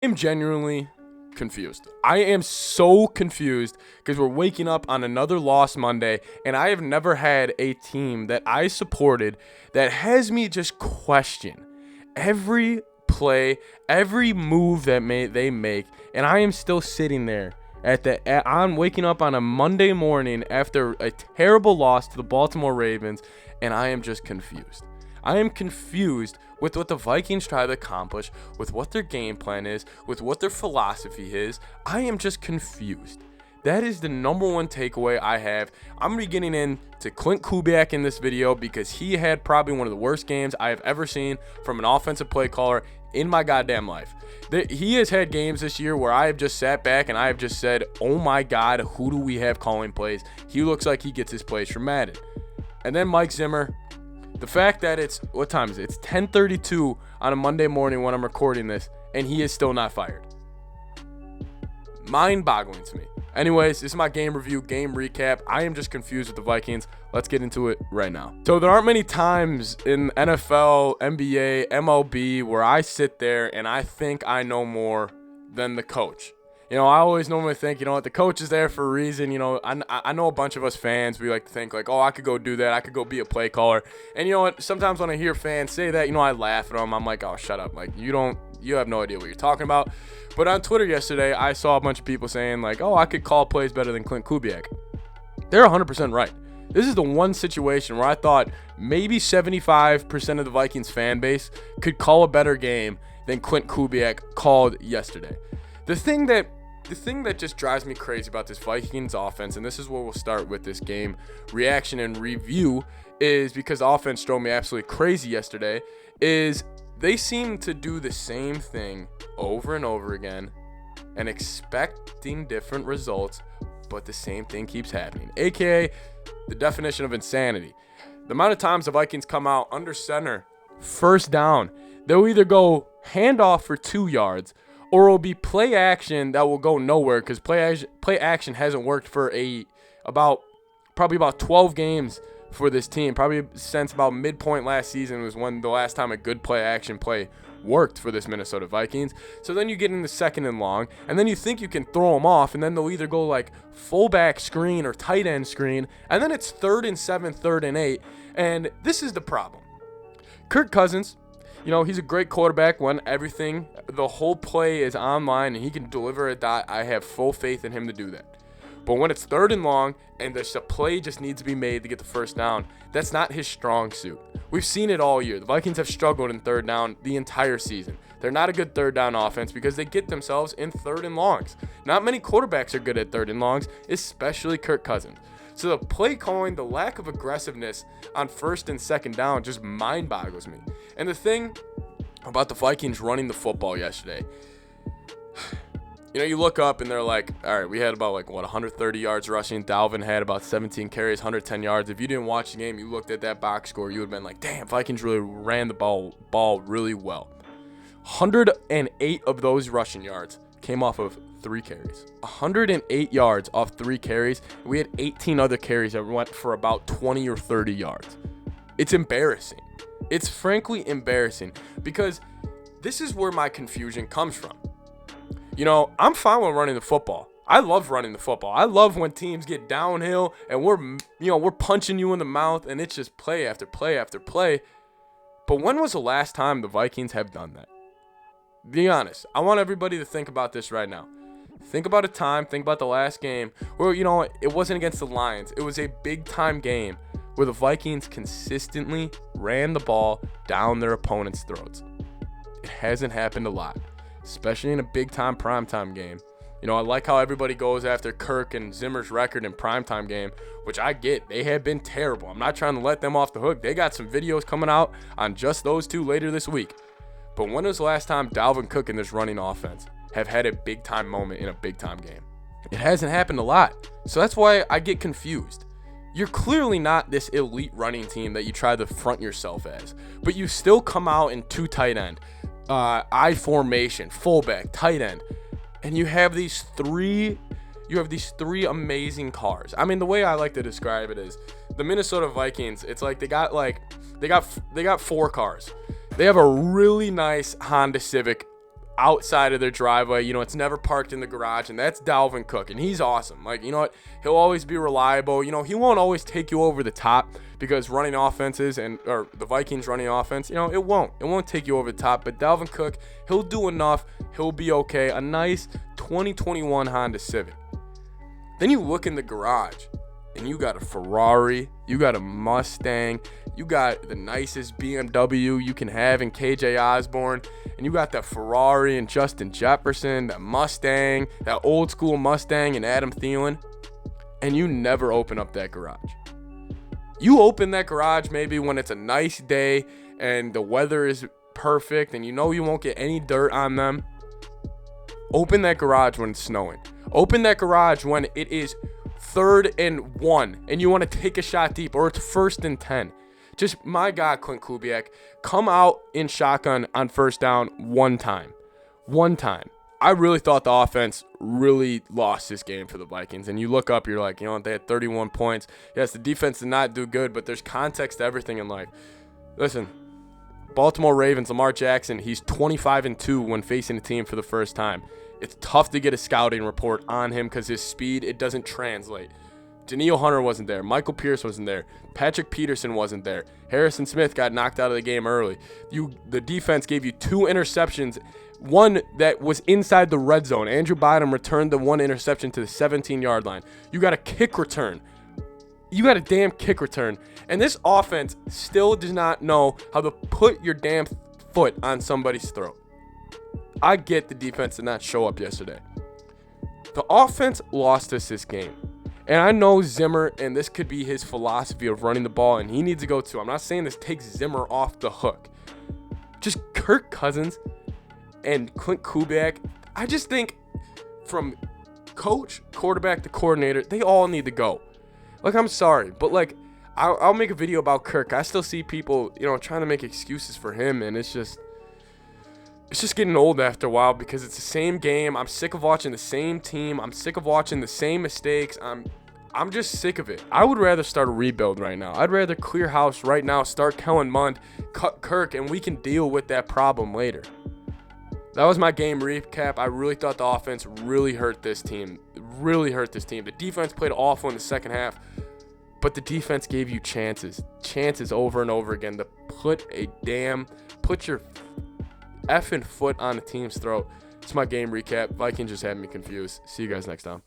I'm genuinely confused. I am so confused because we're waking up on another loss Monday, and I have never had a team that I supported that has me just question every play, every move that they make, and I am still sitting there I'm waking up on a Monday morning after a terrible loss to the Baltimore Ravens, and I am just confused. I am confused with what the Vikings try to accomplish, with what their game plan is, with what their philosophy is. I am just confused. That is the number one takeaway I have. I'm going to be getting into Klint Kubiak in this video because he had probably one of the worst games I have ever seen from an offensive play caller in my goddamn life. He has had games this year where I have just sat back and I have just said, oh my God, who do we have calling plays? He looks like he gets his plays from Madden. And then Mike Zimmer. The fact that what time is it? It's 10:32 on a Monday morning when I'm recording this, and he is still not fired. Mind-boggling to me. Anyways, this is my game review, game recap. I am just confused with the Vikings. Let's get into it right now. So there aren't many times in NFL, NBA, MLB where I sit there and I think I know more than the coach. I always normally think, what, the coach is there for a reason. I know a bunch of us fans, we like to think like, oh, I could go do that. I could go be a play caller. And you know what? Sometimes when I hear fans say that, I laugh at them. I'm like, oh, shut up. Like, you have no idea what you're talking about. But on Twitter yesterday, I saw a bunch of people saying like, oh, I could call plays better than Klint Kubiak. They're 100% right. This is the one situation where I thought maybe 75% of the Vikings fan base could call a better game than Klint Kubiak called yesterday. The thing that just drives me crazy about this Vikings offense, and this is where we'll start with this game reaction and review, is because the offense drove me absolutely crazy yesterday, is they seem to do the same thing over and over again and expecting different results, but the same thing keeps happening, aka the definition of insanity. The amount of times the Vikings come out under center, first down, they'll either go handoff for 2 yards, or it'll be play action that will go nowhere because play action hasn't worked for probably about 12 games for this team. Probably since about midpoint last season was when the last time a good play action play worked for this Minnesota Vikings. So then you get in the second and long, and then you think you can throw them off, and then they'll either go like fullback screen or tight end screen, and then it's 3rd and 7, 3rd and 8, and this is the problem. Kirk Cousins, he's a great quarterback when the whole play is online and he can deliver a dot. I have full faith in him to do that. But when it's 3rd and long and the play just needs to be made to get the first down, that's not his strong suit. We've seen it all year. The Vikings have struggled in 3rd down the entire season. They're not a good 3rd down offense because they get themselves in 3rd and longs. Not many quarterbacks are good at 3rd and longs, especially Kirk Cousins. So the play calling, the lack of aggressiveness on 1st and 2nd down just mind boggles me. And the thing about the Vikings running the football yesterday, you look up and they're like, all right, we had about 130 yards rushing. Dalvin had about 17 carries, 110 yards. If you didn't watch the game, you looked at that box score, you would have been like, damn, Vikings really ran the ball really well. 108 of those rushing yards came off of 3 carries. 108 yards off 3 carries. We had 18 other carries that went for about 20 or 30 yards. It's embarrassing. It's frankly embarrassing because this is where my confusion comes from. I'm fine with running the football. I love running the football. I love when teams get downhill and we're punching you in the mouth and it's just play after play after play. But when was the last time the Vikings have done that? Be honest. I want everybody to think about this right now. Think about a time, think about the last game where, it wasn't against the Lions. It was a big-time game where the Vikings consistently ran the ball down their opponent's throats. It hasn't happened a lot, especially in a big-time primetime game. I like how everybody goes after Kirk and Zimmer's record in primetime game, which I get. They have been terrible. I'm not trying to let them off the hook. They got some videos coming out on just those two later this week. But when was the last time Dalvin Cook and this running offense have had a big-time moment in a big-time game? It hasn't happened a lot. So that's why I get confused. You're clearly not this elite running team that you try to front yourself as, but you still come out in 2 tight end, I formation, fullback, tight end, and you have these three amazing cars. I mean, the way I like to describe it is the Minnesota Vikings. It's like they got 4 cars. They have a really nice Honda Civic outside of their driveway. You know, it's never parked in the garage, and that's Dalvin Cook, and he's awesome. Like, you know what? He'll always be reliable. You know, he won't always take you over the top because running offenses or the Vikings running offense, you know, it won't take you over the top. But Dalvin Cook, he'll do enough. He'll be okay. A nice 2021 Honda Civic. Then you look in the garage, and you got a Ferrari, you got a Mustang, you got the nicest BMW you can have in KJ Osborne, and you got that Ferrari and Justin Jefferson, that Mustang, that old school Mustang and Adam Thielen, and you never open up that garage. You open that garage maybe when it's a nice day and the weather is perfect and you know you won't get any dirt on them. Open that garage when it's snowing. Open that garage when it is 3rd and 1 and you want to take a shot deep, or it's 1st and 10. Just, my God, Clint Kubiak, come out in shotgun on 1st down one time. I really thought the offense really lost this game for the Vikings. And you look up, you're like, you know, they had 31 points. Yes, the defense did not do good, but there's context to everything in life. Listen, Baltimore Ravens, Lamar Jackson, he's 25-2 when facing a team for the first time. It's tough to get a scouting report on him because his speed, it doesn't translate. Danielle Hunter wasn't there. Michael Pierce wasn't there. Patrick Peterson wasn't there. Harrison Smith got knocked out of the game early. The defense gave you 2 interceptions, one that was inside the red zone. Andrew Bynum returned the 1 interception to the 17-yard line. You got a kick return. You got a damn kick return. And this offense still does not know how to put your damn foot on somebody's throat. I get the defense did not show up yesterday. The offense lost us this game. And I know Zimmer, and this could be his philosophy of running the ball, and he needs to go too. I'm not saying this takes Zimmer off the hook. Just Kirk Cousins and Clint Kubiak, I just think from coach, quarterback to coordinator, they all need to go. Like, I'm sorry, but like, I'll make a video about Kirk. I still see people, you know, trying to make excuses for him, and it's just getting old after a while because it's the same game. I'm sick of watching the same team. I'm sick of watching the same mistakes. I'm just sick of it. I would rather start a rebuild right now. I'd rather clear house right now, start Kellen Mond, cut Kirk, and we can deal with that problem later. That was my game recap. I really thought the offense really hurt this team. The defense played awful in the second half, but the defense gave you chances over and over again to put your effing foot on the team's throat. It's my game recap. Vikings just had me confused. See you guys next time.